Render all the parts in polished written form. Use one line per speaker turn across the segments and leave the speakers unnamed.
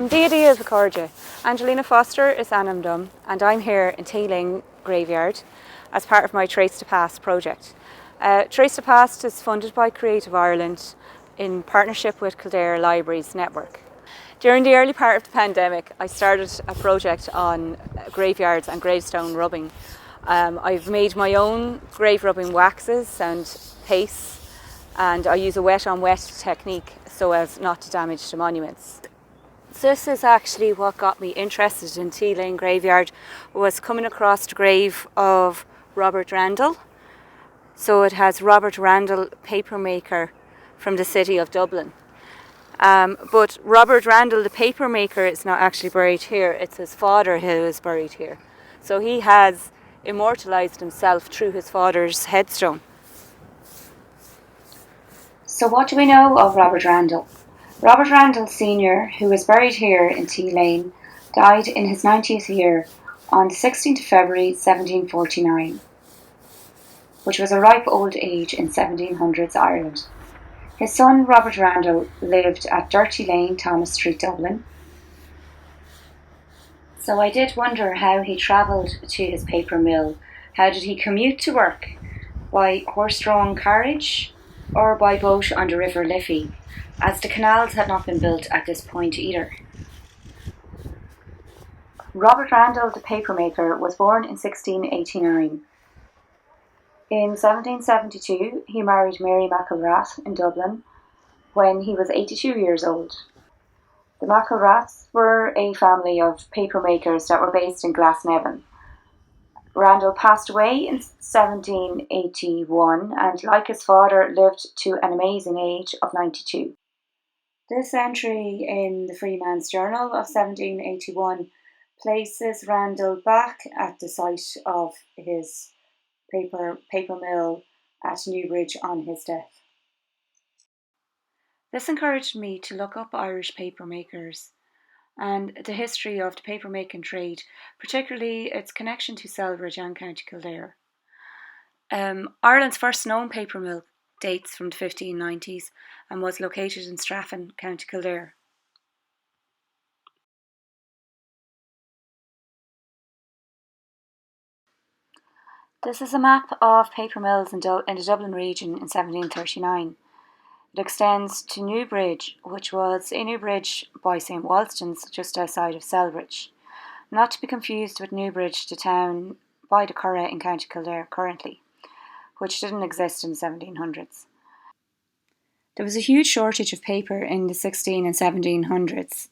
Deity of Vicarja. Angelina Foster is Anamdum, and I'm here in Teeling Graveyard as part of my Trace to Past project. Trace to Past is funded by Creative Ireland in partnership with Kildare Libraries Network. During the early part of the pandemic, I started a project on graveyards and gravestone rubbing. I've made my own grave rubbing waxes and pastes, and I use a wet on wet technique so as not to damage the monuments. This is actually what got me interested in Teeling Graveyard, was coming across the grave of Robert Randall. So it has Robert Randall, papermaker from the city of Dublin. But Robert Randall, the papermaker, is not actually buried here. It's his father who is buried here. So he has immortalised himself through his father's headstone.
So what do we know of Robert Randall? Robert Randall Sr., who was buried here in Teeling, died in his 90th year on the 16th of February 1749, which was a ripe old age in 1700s Ireland. His son Robert Randall lived at Dirty Lane, Thomas Street, Dublin. So I did wonder how he travelled to his paper mill. How did he commute to work? By horse-drawn carriage or by boat on the River Liffey, as the canals had not been built at this point either. Robert Randall, the papermaker, was born in 1689. In 1772, he married Mary McIlrath in Dublin when he was 82 years old. The McIlraths were a family of papermakers that were based in Glasnevin. Randall passed away in 1781 and, like his father, lived to an amazing age of 92. This entry in the Freeman's Journal of 1781 places Randall back at the site of his paper mill at Newbridge on his death. This encouraged me to look up Irish papermakers and the history of the papermaking trade, particularly its connection to Celbridge and County Kildare. Ireland's first known paper mill dates from the 1590s and was located in Straffan, County Kildare. This is a map of paper mills in the Dublin region in 1739. It extends to Newbridge, which was a new bridge by St Wolstan's just outside of Celbridge, not to be confused with Newbridge, the town by the Curragh in County Kildare currently, which didn't exist in the 1700s. There was a huge shortage of paper in the 16 and 1700s.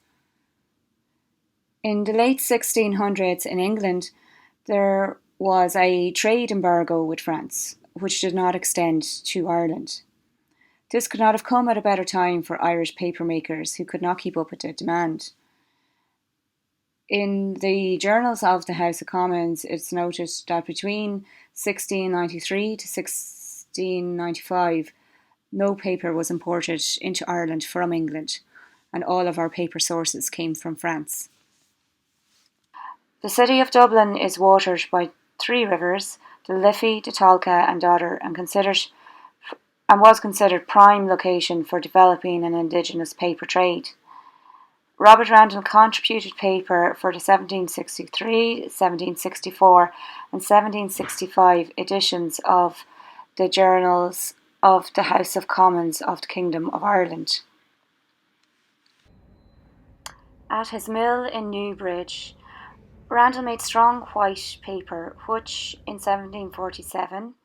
In the late 1600s in England, there was a trade embargo with France, which did not extend to Ireland. This could not have come at a better time for Irish papermakers who could not keep up with the demand. In the journals of the House of Commons, it's noted that between 1693 to 1695, no paper was imported into Ireland from England, and all of our paper sources came from France. The city of Dublin is watered by three rivers, the Liffey, the Tolka and Dodder, and was considered prime location for developing an indigenous paper trade. Robert Randall contributed paper for the 1763, 1764 and 1765 editions of the journals of the House of Commons of the Kingdom of Ireland. At his mill in Newbridge, Randall made strong white paper, which in 1747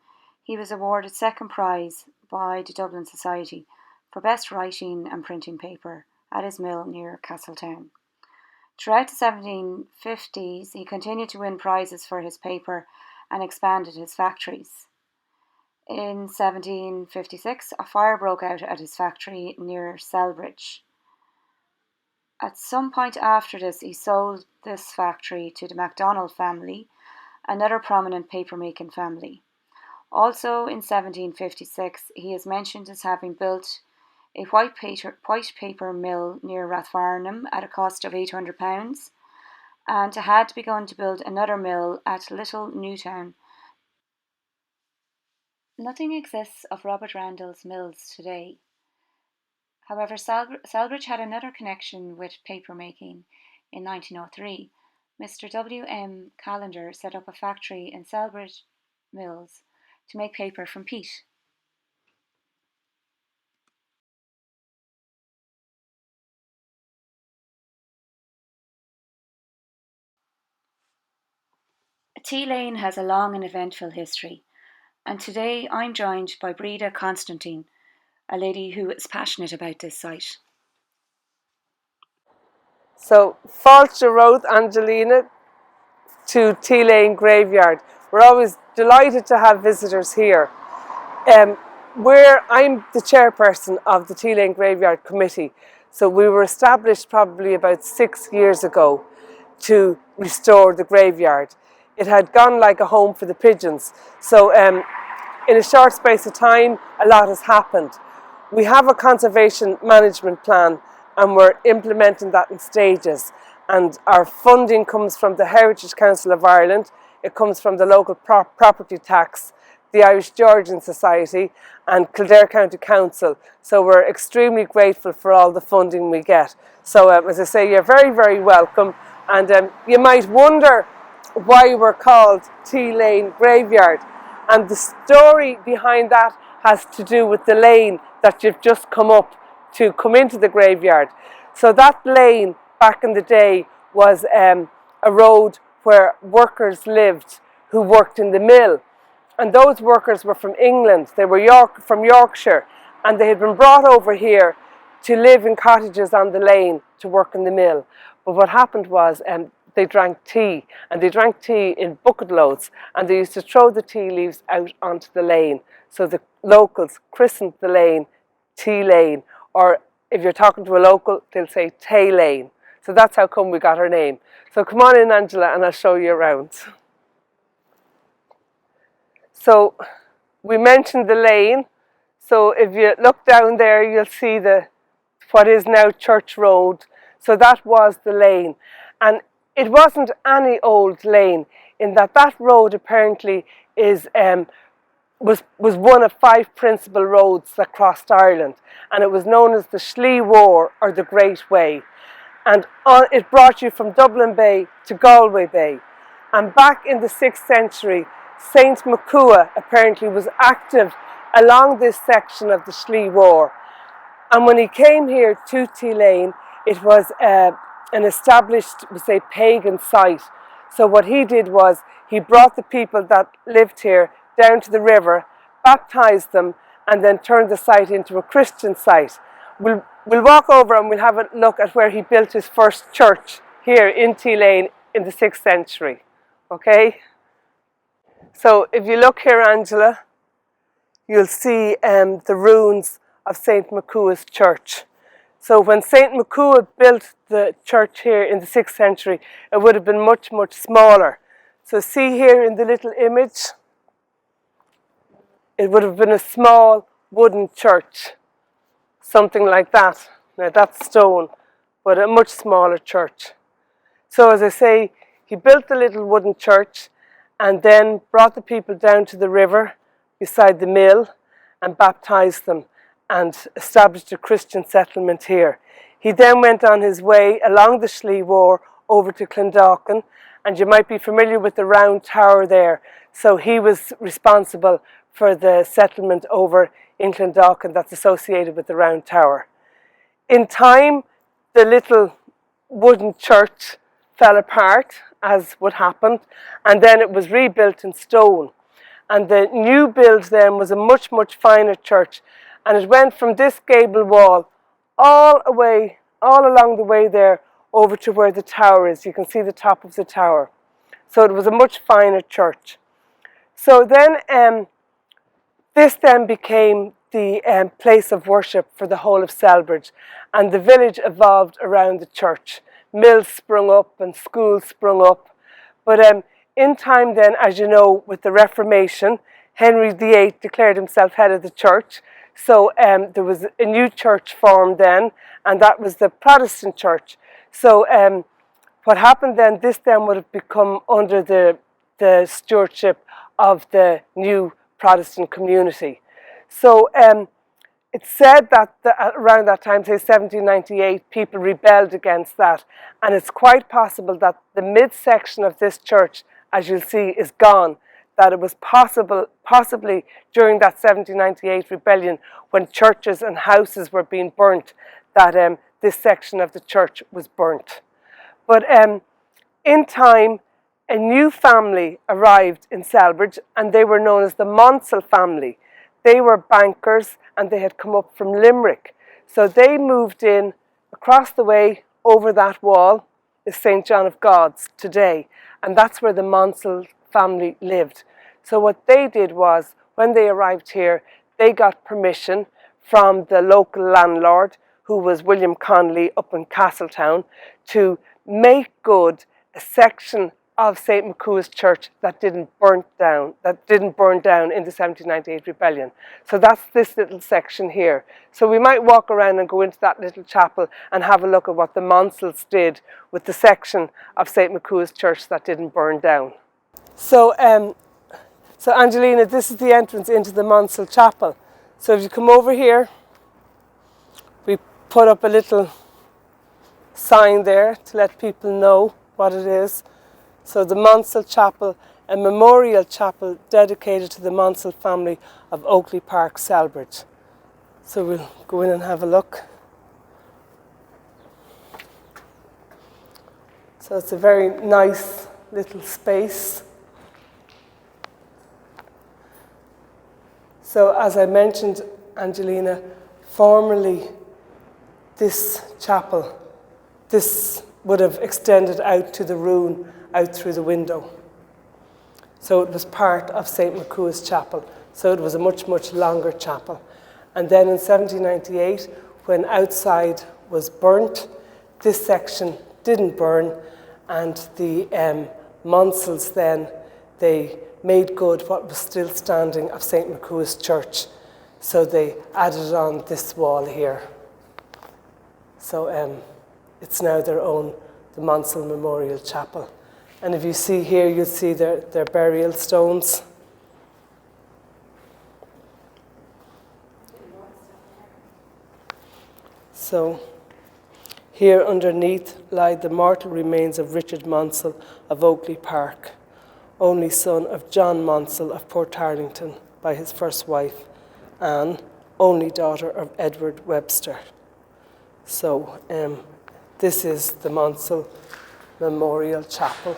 he was awarded second prize by the Dublin Society for best writing and printing paper at his mill near Castletown. Throughout the 1750s, he continued to win prizes for his paper and expanded his factories. In 1756, a fire broke out at his factory near Celbridge. At some point after this, he sold this factory to the MacDonald family, another prominent papermaking family. Also in 1756, he is mentioned as having built a white paper mill near Rathfarnham at a cost of £800, and had begun to build another mill at Little Newtown. Nothing exists of Robert Randall's mills today. However, Celbridge had another connection with papermaking in 1903. Mr. W. M. Callender set up a factory in Celbridge Mills to make paper from peat. Tea Lane has a long and eventful history, and today I'm joined by Breda Constantin, a lady who is passionate about this site.
So, Falcher Road, Angelina, to Tea Lane Graveyard. We're always delighted to have visitors here. I'm the chairperson of the Tea Lane Graveyard Committee. So we were established probably about 6 years ago to restore the graveyard. It had gone like a home for the pigeons. So in a short space of time, a lot has happened. We have a conservation management plan and we're implementing that in stages. And our funding comes from the Heritage Council of Ireland, it comes from the local property tax, the Irish Georgian Society and Kildare County Council. So we're extremely grateful for all the funding we get. So as I say, you're very, very welcome. And you might wonder why we're called Tea Lane Graveyard. And the story behind that has to do with the lane that you've just come up to come into the graveyard. So that lane back in the day was a road where workers lived who worked in the mill. And those workers were from England. They were from Yorkshire, and they had been brought over here to live in cottages on the lane to work in the mill. But what happened was they drank tea, and they drank tea in bucket loads, and they used to throw the tea leaves out onto the lane. So the locals christened the lane Tea Lane, or if you're talking to a local, they'll say Tay Lane. So that's how come we got our name. So come on in, Angela, and I'll show you around. So we mentioned the lane. So if you look down there, you'll see what is now Church Road. So that was the lane. And it wasn't any old lane, in that road apparently was one of 5 principal roads that crossed Ireland. And it was known as the Slee War, or the Great Way. And it brought you from Dublin Bay to Galway Bay. And back in the 6th century, Saint Makua apparently was active along this section of the Slee War. And when he came here to Tea Lane, it was an established, we say, pagan site. So what he did was he brought the people that lived here down to the river, baptized them, and then turned the site into a Christian site. We'll walk over and we'll have a look at where he built his first church here in Tea Lane in the 6th century. Okay? So if you look here, Angela, you'll see the ruins of St. Macua's church. So when St. Makua built the church here in the 6th century, it would have been much, much smaller. So see here in the little image, it would have been a small wooden church, something like that. Now that's stone, but a much smaller church. So as I say, he built the little wooden church and then brought the people down to the river beside the mill and baptized them and established a Christian settlement here. He then went on his way along the Slee War over to Clondalkin, and you might be familiar with the round tower there. So he was responsible for the settlement over in Clondalkin that's associated with the round tower. In time, the little wooden church fell apart, as would happen, and then it was rebuilt in stone. And the new build then was a much, much finer church, and it went from this gable wall all along the way there over to where the tower is. You can see the top of the tower. So it was a much finer church. So then this then became the place of worship for the whole of Celbridge, and the village evolved around the church. Mills sprung up and schools sprung up. But in time then, as you know, with the Reformation, Henry VIII declared himself head of the church. So there was a new church formed then, and that was the Protestant church. So what happened then, this then would have become under the stewardship of the new Protestant community. So It's said that around that time, say 1798, people rebelled against that. And it's quite possible that the midsection of this church, as you'll see, is gone. That it was possibly during that 1798 rebellion, when churches and houses were being burnt, that this section of the church was burnt. But in time, a new family arrived in Celbridge, and they were known as the Mansell family. They were bankers, and they had come up from Limerick. So they moved in across the way over that wall is St. John of God's today. And that's where the Mansell family lived. So what they did was, when they arrived here, they got permission from the local landlord, who was William Connolly up in Castletown, to make good a section of St. Macua's Church that didn't burn down in the 1798 rebellion. So that's this little section here. So we might walk around and go into that little chapel and have a look at what the Mansells did with the section of St. Macua's Church that didn't burn down. So Angelina, this is the entrance into the Mansell Chapel. So if you come over here, we put up a little sign there to let people know what it is. So the Mansell Chapel, a memorial chapel dedicated to the Mansell family of Oakley Park, Celbridge. So we'll go in and have a look. So it's a very nice little space. So as I mentioned, Angelina, formerly this chapel, this would have extended out to the ruin out through the window. So it was part of St. Macua's Chapel. So it was a much, much longer chapel. And then in 1798, when outside was burnt, this section didn't burn, and the Mansells then, they made good what was still standing of St. Macua's Church. So they added on this wall here. So it's now their own, the Mansell Memorial Chapel. And if you see here, you'll see their burial stones. So here underneath lie the mortal remains of Richard Mansell of Oakley Park, only son of John Mansell of Portarlington by his first wife, Anne, only daughter of Edward Webster. So this is the Mansell Memorial Chapel.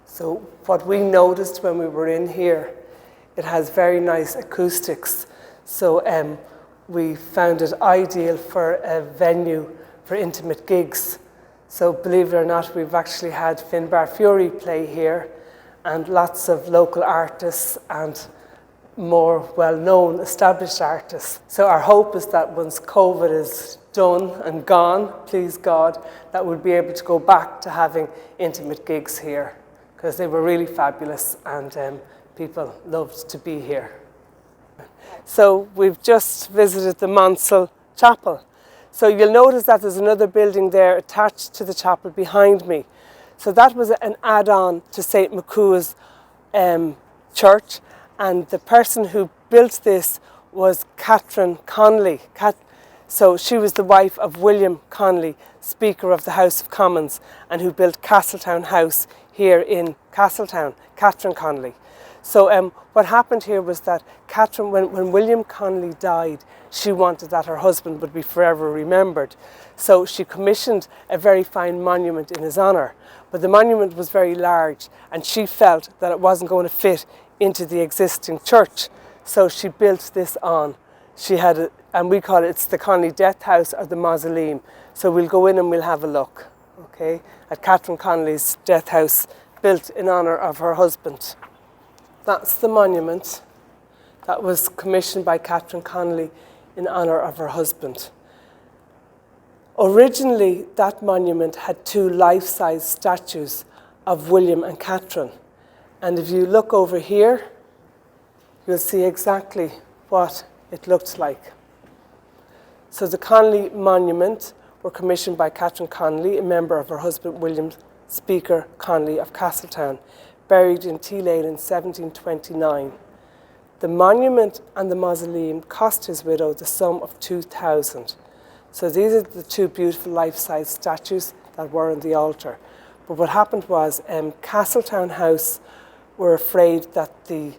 So what we noticed when we were in here, it has very nice acoustics. So we found it ideal for a venue for intimate gigs. So believe it or not, we've actually had Finbar Fury play here, and lots of local artists and more well-known established artists. So our hope is that once COVID is done and gone, please God, that we'll be able to go back to having intimate gigs here, because they were really fabulous and people loved to be here. So we've just visited the Mansell Chapel. So you'll notice that there's another building there attached to the chapel behind me. So that was an add-on to St. Macua's church, and the person who built this was Catherine Connolly. So she was the wife of William Connolly, Speaker of the House of Commons, and who built Castletown House here in Castletown, Catherine Connolly. So what happened here was that Catherine, when William Connolly died, she wanted that her husband would be forever remembered. So she commissioned a very fine monument in his honour. But the monument was very large, and she felt that it wasn't going to fit into the existing church. So she built this on. She had, and we call it's the Connolly Death House or the mausoleum. So we'll go in and we'll have a look, okay, at Catherine Connolly's death house built in honour of her husband. That's the monument that was commissioned by Catherine Connolly in honour of her husband. Originally, that monument had two life-size statues of William and Catherine. And if you look over here, you'll see exactly what it looked like. So the Connolly monument were commissioned by Catherine Connolly, a member of her husband William Speaker Connolly of Castletown, buried in Tea Lane in 1729. The monument and the mausoleum cost his widow the sum of 2,000. So these are the two beautiful life-size statues that were on the altar. But what happened was Castletown House were afraid that the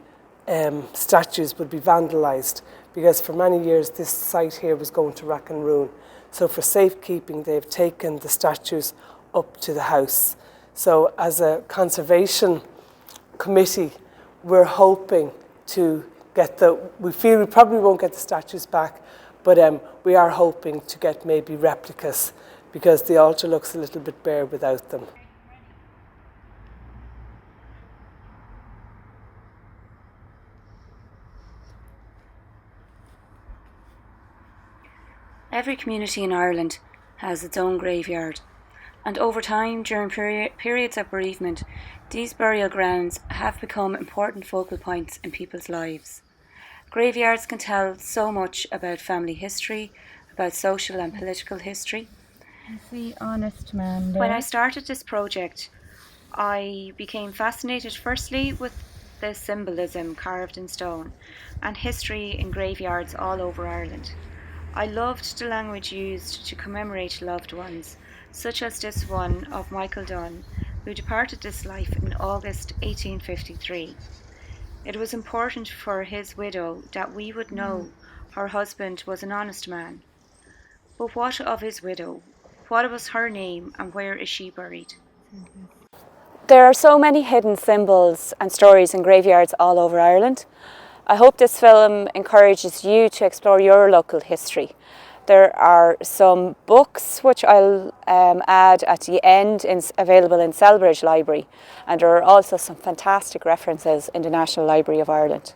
statues would be vandalised, because for many years this site here was going to rack and ruin. So for safekeeping, they've taken the statues up to the house. So as a conservation committee, we're hoping to get we feel we probably won't get the statues back, but we are hoping to get maybe replicas, because the altar looks a little bit bare without them.
Every community in Ireland has its own graveyard, and over time, during periods of bereavement, these burial grounds have become important focal points in people's lives. Graveyards can tell so much about family history, about social and political history.
The honest man there.
When I started this project, I became fascinated firstly with the symbolism carved in stone and history in graveyards all over Ireland. I loved the language used to commemorate loved ones, such as this one of Michael Dunn, who departed this life in August 1853. It was important for his widow that we would know her husband was an honest man. But what of his widow? What was her name and where is she buried?
There are so many hidden symbols and stories in graveyards all over Ireland. I hope this film encourages you to explore your local history. There are some books which I'll add at the end, available in Celbridge Library, and there are also some fantastic references in the National Library of Ireland.